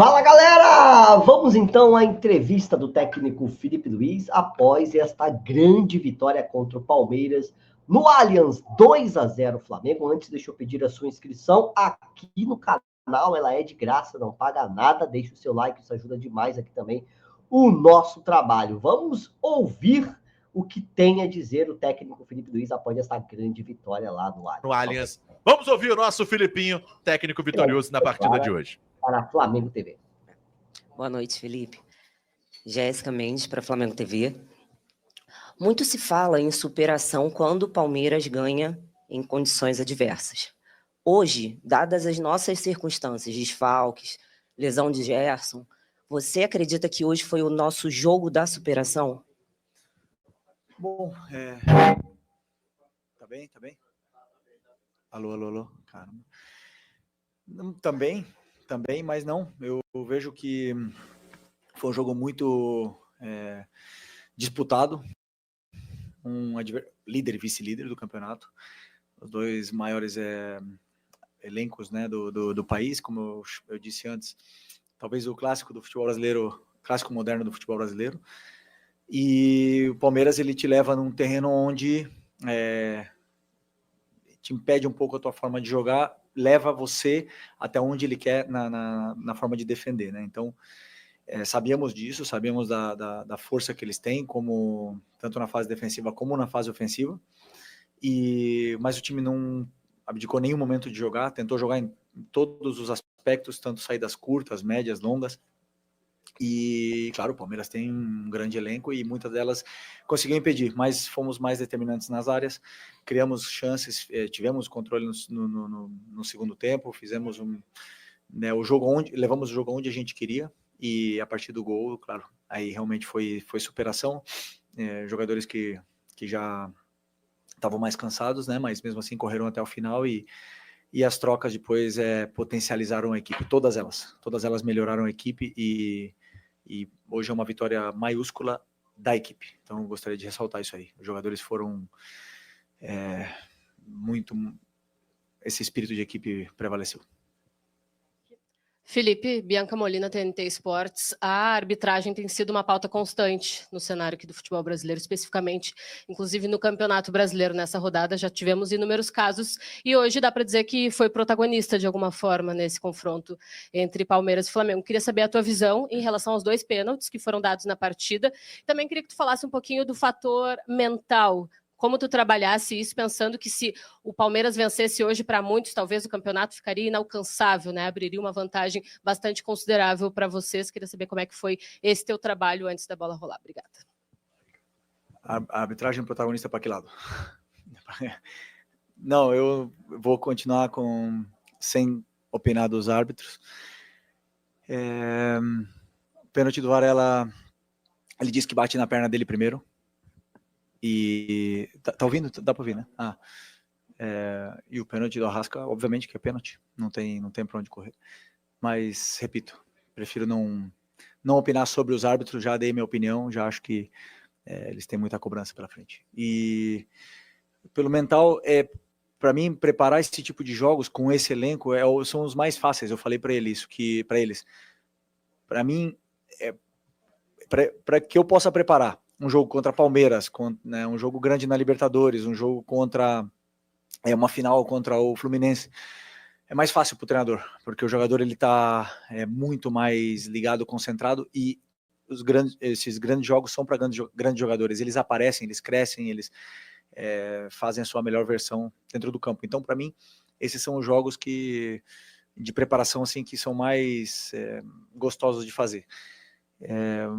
Fala galera! Vamos então à entrevista do técnico Felipe Luiz após esta grande vitória contra o Palmeiras no Allianz 2-0 Flamengo. Antes, deixa eu pedir a sua inscrição aqui no canal, ela é de graça, não paga nada. Deixa o seu like, isso ajuda demais aqui também o nosso trabalho. Vamos ouvir o que tem a dizer o técnico Felipe Luiz após essa grande vitória lá no Allianz. Vamos ouvir o nosso Filipinho, técnico vitorioso na partida de hoje. Para Flamengo TV. Boa noite, Felipe. Jéssica Mendes para Flamengo TV. Muito se fala em superação quando o Palmeiras ganha em condições adversas. Hoje, dadas as nossas circunstâncias, desfalques, lesão de Gerson, você acredita que hoje foi o nosso jogo da superação? Bom, Tá bem? Alô, caramba. Também, mas não. Eu vejo que foi um jogo muito disputado. Líder e vice-líder do campeonato. Os dois maiores elencos, né, do país, como eu disse antes. Talvez o clássico do futebol brasileiro, clássico moderno do futebol brasileiro. E o Palmeiras, ele te leva num terreno onde te impede um pouco a tua forma de jogar, leva você até onde ele quer na forma de defender, né? Então, sabíamos disso, sabíamos da força que eles têm, tanto na fase defensiva como na fase ofensiva, mas o time não abdicou nenhum momento de jogar, tentou jogar em todos os aspectos, tanto saídas curtas, médias, longas. E, claro, o Palmeiras tem um grande elenco e muitas delas conseguiu impedir, mas fomos mais determinantes nas áreas, criamos chances, tivemos controle no segundo tempo, fizemos levamos o jogo onde a gente queria, e a partir do gol, claro, aí realmente foi superação, jogadores que já estavam mais cansados, né, mas mesmo assim correram até o final, e as trocas depois potencializaram a equipe, todas elas melhoraram a equipe, e hoje é uma vitória maiúscula da equipe. Então, eu gostaria de ressaltar isso aí. Os jogadores foram esse espírito de equipe prevaleceu. Felipe, Bianca Molina, TNT Esportes. A arbitragem tem sido uma pauta constante no cenário aqui do futebol brasileiro, especificamente, inclusive no Campeonato Brasileiro. Nessa rodada já tivemos inúmeros casos e hoje dá para dizer que foi protagonista de alguma forma nesse confronto entre Palmeiras e Flamengo. Queria saber a tua visão em relação aos 2 pênaltis que foram dados na partida. Também queria que tu falasse um pouquinho do fator mental. Como tu trabalhasse isso, pensando que se o Palmeiras vencesse hoje, para muitos, talvez o campeonato ficaria inalcançável, né? Abriria uma vantagem bastante considerável para vocês. Queria saber como é que foi esse teu trabalho antes da bola rolar. Obrigada. A arbitragem protagonista para que lado? Não, eu vou continuar sem opinar dos árbitros. O pênalti do Varela, ele disse que bate na perna dele primeiro. E tá ouvindo? Dá para ouvir, né? E o pênalti do Arrasca, obviamente que é pênalti, não tem para onde correr. Mas, repito, prefiro não opinar sobre os árbitros, já dei minha opinião, já acho que eles têm muita cobrança pela frente. E pelo mental, para mim, preparar esse tipo de jogos com esse elenco são os mais fáceis. Eu falei para eles para mim, para que eu possa preparar um jogo contra Palmeiras, né, um jogo grande na Libertadores, um jogo contra uma final contra o Fluminense, é mais fácil para o treinador, porque o jogador ele está muito mais ligado, concentrado, e esses grandes jogos são para grandes jogadores, eles aparecem, eles crescem, eles fazem a sua melhor versão dentro do campo. Então, para mim, esses são os jogos de preparação assim, que são mais gostosos de fazer.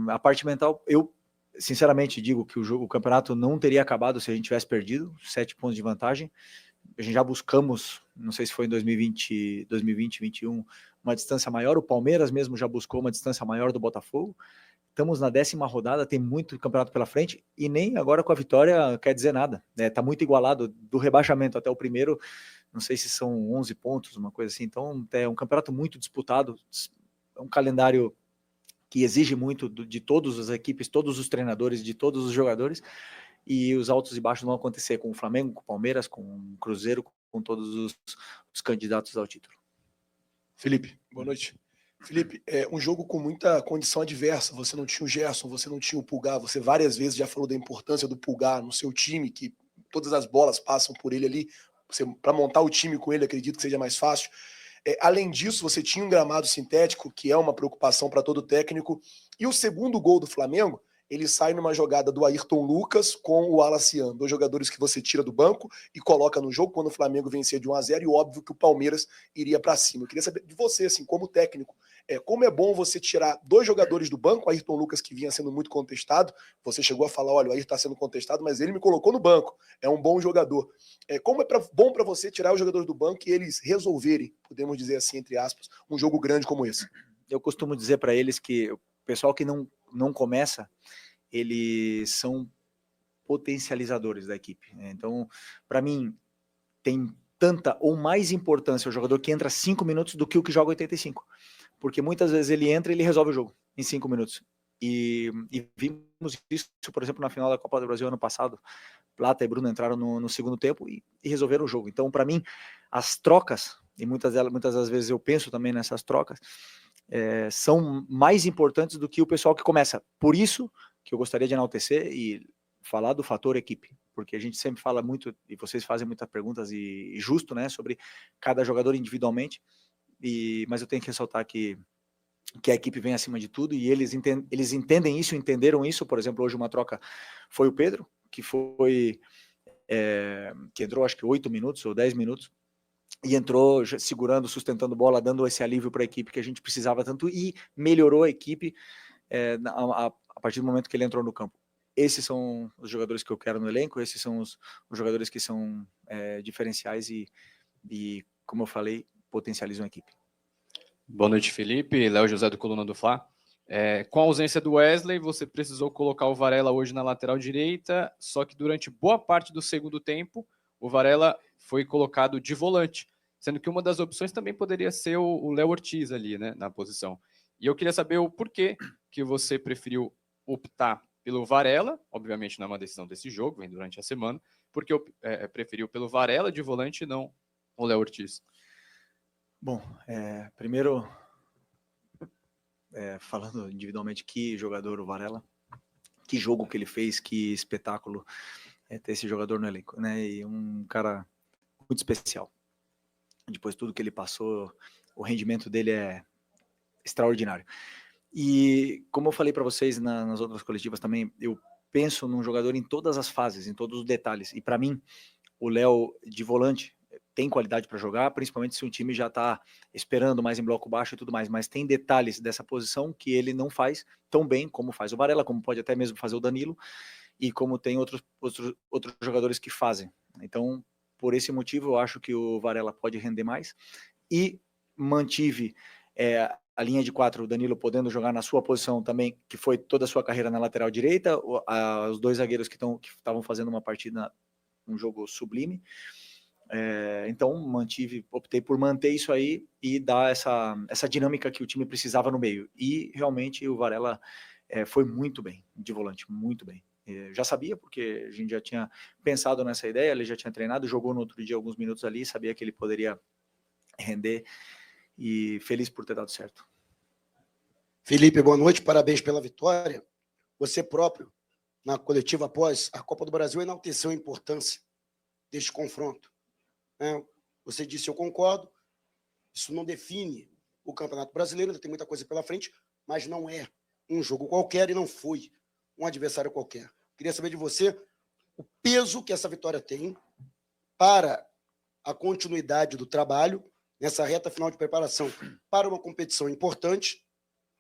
A parte mental, eu sinceramente digo que o campeonato não teria acabado se a gente tivesse perdido 7 pontos de vantagem. A gente já buscamos, não sei se foi em 2020, 2021, uma distância maior. O Palmeiras mesmo já buscou uma distância maior do Botafogo. Estamos na 10ª rodada, tem muito campeonato pela frente, e nem agora com a vitória quer dizer nada. Tá muito igualado, do rebaixamento até o primeiro, não sei se são 11 pontos, uma coisa assim. Então é um campeonato muito disputado, é um calendário que exige muito de todas as equipes, todos os treinadores, de todos os jogadores, e os altos e baixos vão acontecer com o Flamengo, com o Palmeiras, com o Cruzeiro, com todos os candidatos ao título. Felipe, boa noite. Felipe, um jogo com muita condição adversa. Você não tinha o Gerson, você não tinha o Pulgar. Você várias vezes já falou da importância do Pulgar no seu time, que todas as bolas passam por ele ali. Para montar o time com ele, acredito que seja mais fácil. Além disso, você tinha um gramado sintético, que é uma preocupação para todo técnico. E o segundo gol do Flamengo, ele sai numa jogada do Ayrton Lucas com o Alacian, 2 jogadores que você tira do banco e coloca no jogo quando o Flamengo vencia de 1-0, e óbvio que o Palmeiras iria para cima. Eu queria saber de você, assim, como técnico, como é bom você tirar 2 jogadores do banco, o Ayrton Lucas, que vinha sendo muito contestado, você chegou a falar, olha, o Ayrton está sendo contestado, mas ele me colocou no banco, é um bom jogador. Como bom para você tirar os jogadores do banco e eles resolverem, podemos dizer assim, entre aspas, um jogo grande como esse? Eu costumo dizer para eles que o pessoal que não começa, eles são potencializadores da equipe. Então, para mim, tem tanta ou mais importância o jogador que entra 5 minutos do que o que joga 85. Porque muitas vezes ele entra e ele resolve o jogo em 5 minutos. E vimos isso, por exemplo, na final da Copa do Brasil ano passado. Plata e Bruno entraram no segundo tempo e resolveram o jogo. Então, para mim, as trocas, e muitas das vezes eu penso também nessas trocas, são mais importantes do que o pessoal que começa. Por isso que eu gostaria de enaltecer e falar do fator equipe, porque a gente sempre fala muito, e vocês fazem muitas perguntas, e justo, né, sobre cada jogador individualmente, mas eu tenho que ressaltar que a equipe vem acima de tudo, e eles entendem isso, entenderam isso. Por exemplo, hoje uma troca foi o Pedro, que entrou acho que 8 minutos ou 10 minutos, e entrou segurando, sustentando bola, dando esse alívio para a equipe que a gente precisava tanto, e melhorou a equipe a partir do momento que ele entrou no campo. Esses são os jogadores que eu quero no elenco, esses são os jogadores que são diferenciais e, como eu falei, potencializam a equipe. Boa noite, Felipe. Léo José do Coluna do Fla. Com a ausência do Wesley, você precisou colocar o Varela hoje na lateral direita, só que durante boa parte do segundo tempo, o Varela foi colocado de volante, sendo que uma das opções também poderia ser o Léo Ortiz ali, né, na posição. E eu queria saber o porquê que você preferiu optar pelo Varela, obviamente não é uma decisão desse jogo, vem durante a semana, porque preferiu pelo Varela de volante e não o Léo Ortiz. Bom, primeiro, falando individualmente, que jogador o Varela, que jogo que ele fez, que espetáculo ter esse jogador no elenco, né? E um cara muito especial. Depois de tudo que ele passou, o rendimento dele é extraordinário. E como eu falei para vocês nas outras coletivas também, eu penso num jogador em todas as fases, em todos os detalhes. E para mim, o Léo de volante tem qualidade para jogar, principalmente se o time já está esperando mais em bloco baixo e tudo mais, mas tem detalhes dessa posição que ele não faz tão bem como faz o Varela, como pode até mesmo fazer o Danilo, e como tem outros jogadores que fazem. Então, por esse motivo, eu acho que o Varela pode render mais, e mantive a linha de 4, o Danilo podendo jogar na sua posição também, que foi toda a sua carreira na lateral direita, os 2 zagueiros que estavam fazendo uma partida, um jogo sublime. Então optei por manter isso aí e dar essa dinâmica que o time precisava no meio. E realmente o Varela foi muito bem de volante, muito bem. Já sabia, porque a gente já tinha pensado nessa ideia, ele já tinha treinado, jogou no outro dia alguns minutos ali, sabia que ele poderia render, e feliz por ter dado certo. Felipe, boa noite, parabéns pela vitória. Você próprio, na coletiva após a Copa do Brasil, enalteceu a importância deste confronto. Você disse, eu concordo, isso não define o Campeonato Brasileiro, ainda tem muita coisa pela frente, mas não é um jogo qualquer e não foi um adversário qualquer. Queria saber de você o peso que essa vitória tem para a continuidade do trabalho nessa reta final de preparação para uma competição importante.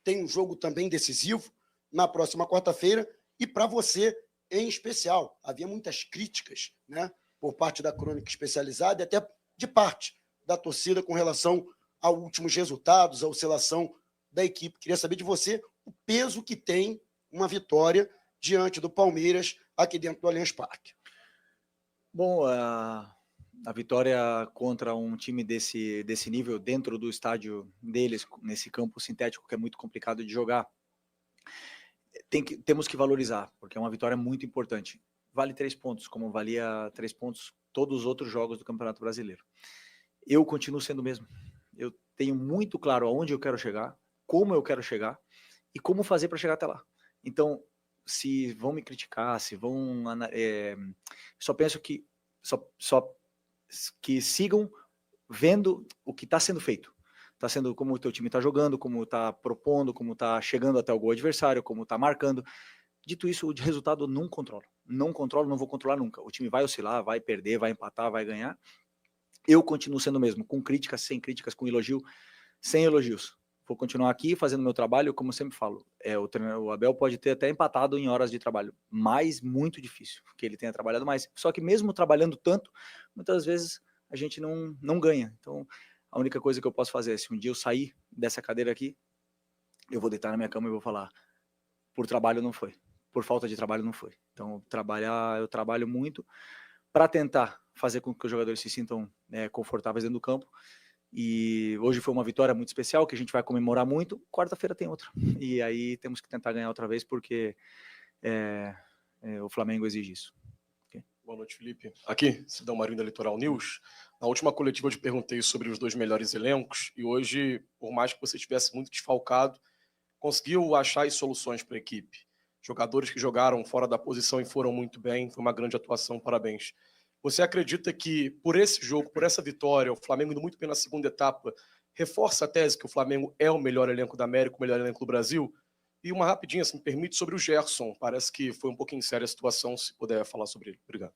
Tem um jogo também decisivo na próxima quarta-feira, e para você em especial. Havia muitas críticas, né, por parte da crônica especializada e até de parte da torcida com relação aos últimos resultados, a oscilação da equipe. Queria saber de você o peso que tem uma vitória diante do Palmeiras aqui dentro do Allianz Parque. Bom, a vitória contra um time desse nível, dentro do estádio deles, nesse campo sintético que é muito complicado de jogar, temos que valorizar, porque é uma vitória muito importante. Vale 3 pontos, como valia 3 pontos todos os outros jogos do Campeonato Brasileiro. Eu continuo sendo o mesmo. Eu tenho muito claro aonde eu quero chegar, como eu quero chegar e como fazer para chegar até lá. Então, se vão me criticar, se vão... só penso que que sigam vendo o que está sendo feito. Está sendo como o teu time está jogando, como está propondo, como está chegando até o gol adversário, como está marcando. Dito isso, o resultado eu não controlo. Não controlo, não vou controlar nunca. O time vai oscilar, vai perder, vai empatar, vai ganhar. Eu continuo sendo o mesmo, com críticas, sem críticas, com elogio, sem elogios. Vou continuar aqui fazendo meu trabalho, como eu sempre falo. O Abel pode ter até empatado em horas de trabalho, mas muito difícil, que ele tenha trabalhado mais. Só que mesmo trabalhando tanto, muitas vezes a gente não ganha. Então, a única coisa que eu posso fazer é, se um dia eu sair dessa cadeira aqui, eu vou deitar na minha cama e vou falar, por trabalho não foi, por falta de trabalho não foi. Então, eu trabalho muito para tentar fazer com que os jogadores se sintam confortáveis dentro do campo. E hoje foi uma vitória muito especial, que a gente vai comemorar muito. Quarta-feira tem outra. E aí temos que tentar ganhar outra vez, porque o Flamengo exige isso. Okay? Boa noite, Felipe. Aqui, Cidão Marinho da Litoral News. Na última coletiva eu te perguntei sobre os 2 melhores elencos, e hoje, por mais que você estivesse muito desfalcado, conseguiu achar as soluções para a equipe. Jogadores que jogaram fora da posição e foram muito bem, foi uma grande atuação, parabéns. Você acredita que, por esse jogo, por essa vitória, o Flamengo indo muito bem na segunda etapa, reforça a tese que o Flamengo é o melhor elenco da América, o melhor elenco do Brasil? E uma rapidinha, se me permite, sobre o Gerson. Parece que foi um pouquinho séria a situação, se puder falar sobre ele. Obrigado.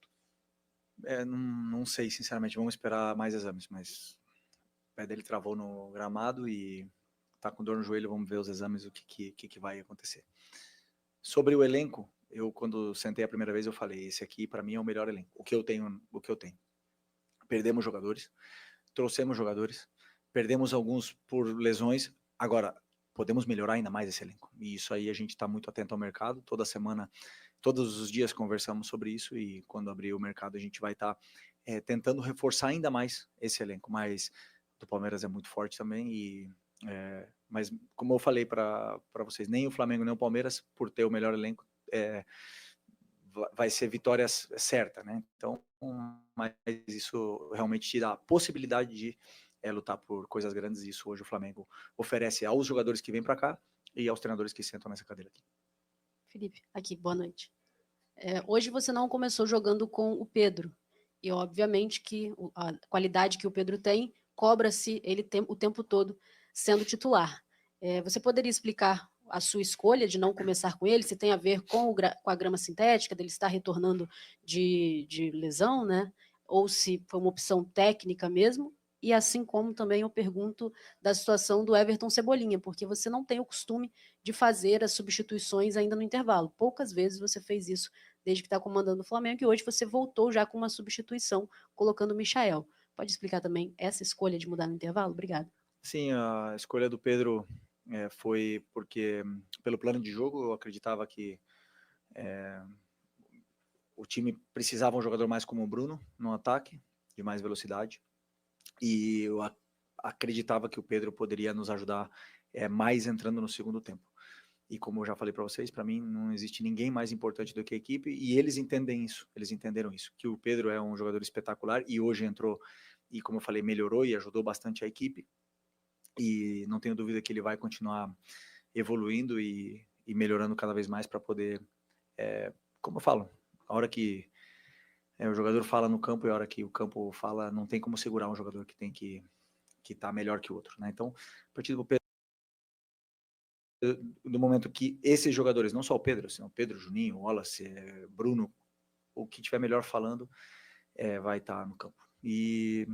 Não sei, sinceramente. Vamos esperar mais exames, mas o pé dele travou no gramado e tá com dor no joelho. Vamos ver os exames, o que vai acontecer. Sobre o elenco, eu quando sentei a primeira vez eu falei, esse aqui para mim é o melhor elenco, o que eu tenho. Perdemos jogadores, trouxemos jogadores, perdemos alguns por lesões, agora podemos melhorar ainda mais esse elenco, e isso aí a gente está muito atento ao mercado, toda semana, todos os dias conversamos sobre isso, e quando abrir o mercado a gente vai estar tentando reforçar ainda mais esse elenco, mas do Palmeiras é muito forte também, mas como eu falei para vocês, nem o Flamengo nem o Palmeiras, por ter o melhor elenco, vai ser vitória certa, né? Então, mas isso realmente te dá a possibilidade de lutar por coisas grandes, e isso hoje o Flamengo oferece aos jogadores que vêm para cá e aos treinadores que sentam nessa cadeira aqui. Felipe, aqui, boa noite. Hoje você não começou jogando com o Pedro, e obviamente que a qualidade que o Pedro tem, cobra-se ele o tempo todo sendo titular. Você poderia explicar a sua escolha de não começar com ele, se tem a ver com a grama sintética, dele estar retornando de lesão, né? Ou se foi uma opção técnica mesmo, e assim como também eu pergunto da situação do Everton Cebolinha, porque você não tem o costume de fazer as substituições ainda no intervalo. Poucas vezes você fez isso desde que está comandando o Flamengo, e hoje você voltou já com uma substituição, colocando o Michael. Pode explicar também essa escolha de mudar no intervalo? Obrigado. Sim, a escolha do Pedro foi porque, pelo plano de jogo, eu acreditava que o time precisava um jogador mais como o Bruno no ataque, de mais velocidade, e eu acreditava que o Pedro poderia nos ajudar mais entrando no segundo tempo. E como eu já falei para vocês, para mim não existe ninguém mais importante do que a equipe, e eles entendem isso, eles entenderam isso, que o Pedro é um jogador espetacular, e hoje entrou, e como eu falei, melhorou e ajudou bastante a equipe, e não tenho dúvida que ele vai continuar evoluindo e melhorando cada vez mais para poder, como eu falo, a hora que o jogador fala no campo e a hora que o campo fala, não tem como segurar um jogador que tem que estar melhor que o outro, né? Então, a partir do momento que esses jogadores, não só o Pedro, assim, o Pedro, Juninho, Wallace, Bruno, o que tiver melhor falando, vai estar no campo. E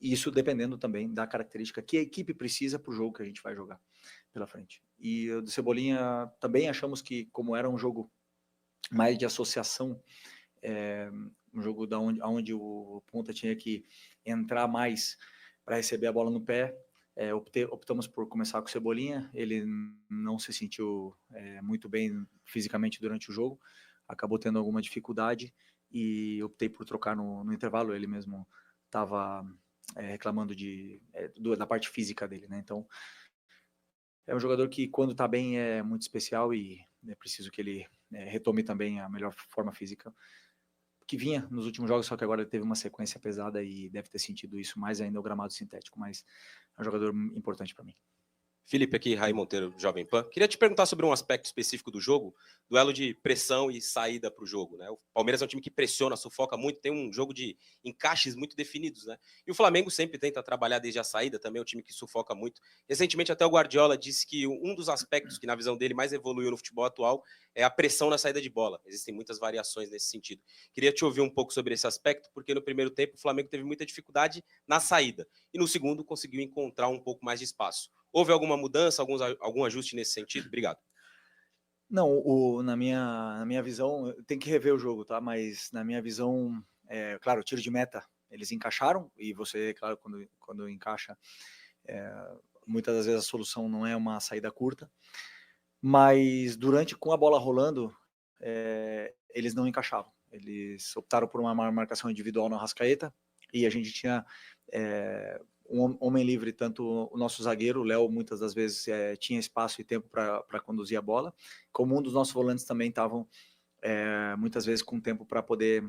isso dependendo também da característica que a equipe precisa para o jogo que a gente vai jogar pela frente. E do Cebolinha também achamos que, como era um jogo mais de associação, um jogo onde o ponta tinha que entrar mais para receber a bola no pé, optamos por começar com o Cebolinha. Ele não se sentiu muito bem fisicamente durante o jogo, acabou tendo alguma dificuldade e optei por trocar no intervalo. Ele mesmo estava reclamando da parte física dele, né? Então é um jogador que, quando está bem, é muito especial, e é preciso que ele retome também a melhor forma física que vinha nos últimos jogos, só que agora ele teve uma sequência pesada e deve ter sentido isso mais ainda o gramado sintético, mas é um jogador importante para mim. Felipe aqui, Raí Monteiro, Jovem Pan. Queria te perguntar sobre um aspecto específico do jogo, duelo de pressão e saída para o jogo, né? O Palmeiras é um time que pressiona, sufoca muito, tem um jogo de encaixes muito definidos, né? E o Flamengo sempre tenta trabalhar desde a saída, também é um time que sufoca muito. Recentemente até o Guardiola disse que um dos aspectos que na visão dele mais evoluiu no futebol atual é a pressão na saída de bola. Existem muitas variações nesse sentido. Queria te ouvir um pouco sobre esse aspecto, porque no primeiro tempo o Flamengo teve muita dificuldade na saída e no segundo conseguiu encontrar um pouco mais de espaço. Houve alguma mudança, algum ajuste nesse sentido? Obrigado. Não, na minha visão, tem que rever o jogo, tá? Mas na minha visão, claro, o tiro de meta, eles encaixaram, e você, claro, quando encaixa, muitas das vezes a solução não é uma saída curta, mas com a bola rolando, eles não encaixavam. Eles optaram por uma marcação individual no Arrascaeta, e a gente tinha um homem livre, tanto o nosso zagueiro, o Léo, muitas das vezes tinha espaço e tempo para conduzir a bola, como um dos nossos volantes também estavam muitas vezes com tempo para poder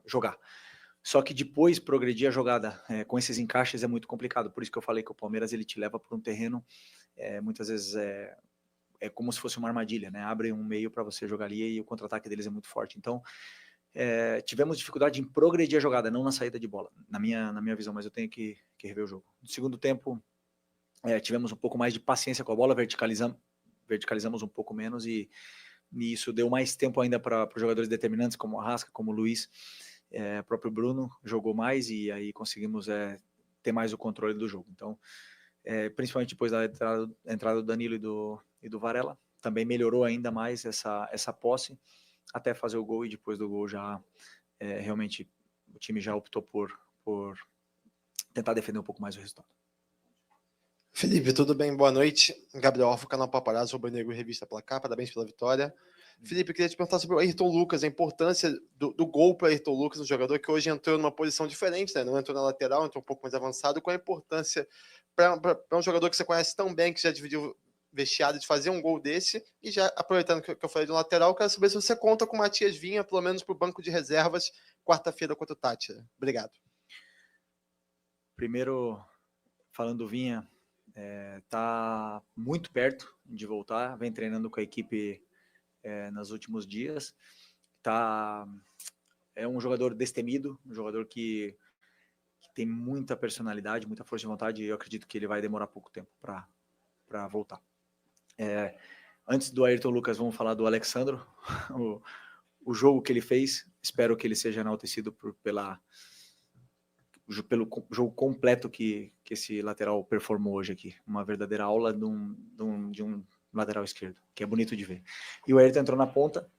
jogar. Só que depois progredir a jogada com esses encaixes é muito complicado, por isso que eu falei que o Palmeiras ele te leva para um terreno, muitas vezes é como se fosse uma armadilha, né? Abre um meio para você jogar ali e o contra-ataque deles é muito forte. Então, tivemos dificuldade em progredir a jogada, não na saída de bola, na minha visão, mas eu tenho que rever o jogo. No segundo tempo, tivemos um pouco mais de paciência com a bola, verticalizamos um pouco menos e isso deu mais tempo ainda para os jogadores determinantes, como o Arrasca, como o Luiz, o próprio Bruno jogou mais e aí conseguimos ter mais o controle do jogo. Então, principalmente depois da entrada do Danilo e do Varela, também melhorou ainda mais essa posse, até fazer o gol, e depois do gol já realmente o time já optou por tentar defender um pouco mais o resultado. Felipe, tudo bem? Boa noite. Gabriel Alfa, canal Paparazzo, Rubro Negro, Revista Placar, parabéns pela vitória. Felipe, queria te perguntar sobre o Ayrton Lucas, a importância do gol para o Ayrton Lucas, um jogador que hoje entrou numa posição diferente, né? Não entrou na lateral, entrou um pouco mais avançado. Qual a importância para um jogador que você conhece tão bem, que já dividiu vestiário, de fazer um gol desse? E já aproveitando que eu falei do lateral, quero saber se você conta com o Matias Vinha, pelo menos para o banco de reservas, quarta-feira contra o Tátira. Obrigado. Primeiro, falando do Vinha, tá muito perto de voltar, vem treinando com a equipe nos últimos dias. É um jogador destemido, um jogador que tem muita personalidade, muita força de vontade, e eu acredito que ele vai demorar pouco tempo para voltar. Antes do Ayrton Lucas, vamos falar do Alexandro. O jogo que ele fez, espero que ele seja enaltecido pelo jogo completo que esse lateral performou hoje aqui. Uma verdadeira aula de um lateral esquerdo, que é bonito de ver. E o Ayrton entrou na ponta,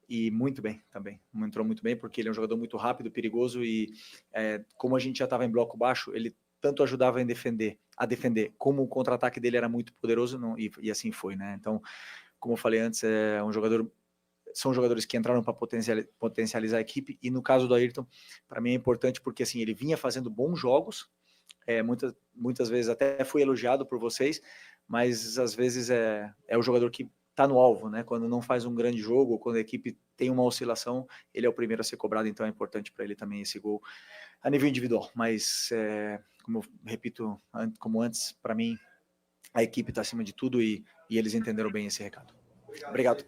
e muito bem também. Entrou muito bem, porque ele é um jogador muito rápido, perigoso, e como a gente já estava em bloco baixo, ele tanto ajudava a defender, como o contra-ataque dele era muito poderoso, e assim foi, né? Então, como eu falei antes, são jogadores que entraram para potencializar a equipe, e no caso do Ayrton, para mim é importante porque assim, ele vinha fazendo bons jogos, muitas vezes até fui elogiado por vocês, mas às vezes é o jogador que está no alvo, né? Quando não faz um grande jogo, ou quando a equipe tem uma oscilação, ele é o primeiro a ser cobrado, então é importante para ele também esse gol a nível individual, mas como eu repito, como antes, para mim a equipe está acima de tudo, e eles entenderam bem esse recado. Obrigado.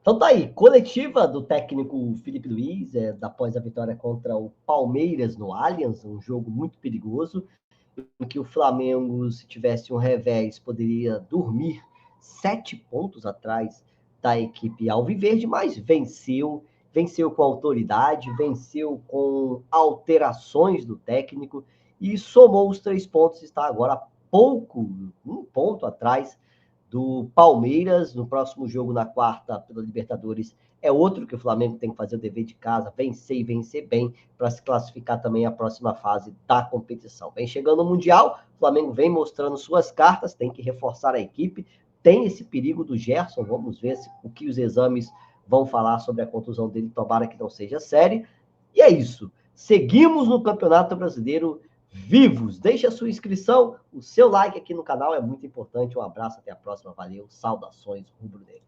Então tá aí, coletiva do técnico Felipe Luiz, após a vitória contra o Palmeiras no Allianz, um jogo muito perigoso, em que o Flamengo, se tivesse um revés, poderia dormir 7 pontos atrás da equipe alviverde, mas venceu com autoridade, venceu com alterações do técnico e somou os 3 pontos, está agora um ponto atrás do Palmeiras. No próximo jogo, na quarta, pela Libertadores, é outro que o Flamengo tem que fazer o dever de casa, vencer e vencer bem, para se classificar também à próxima fase da competição. Vem chegando o Mundial, o Flamengo vem mostrando suas cartas, tem que reforçar a equipe, tem esse perigo do Gerson, vamos ver o que os exames vão falar sobre a contusão dele, tomara que não seja séria. E é isso, seguimos no Campeonato Brasileiro vivos. Deixe a sua inscrição, o seu like aqui no canal é muito importante. Um abraço, até a próxima, valeu, saudações rubro-negras.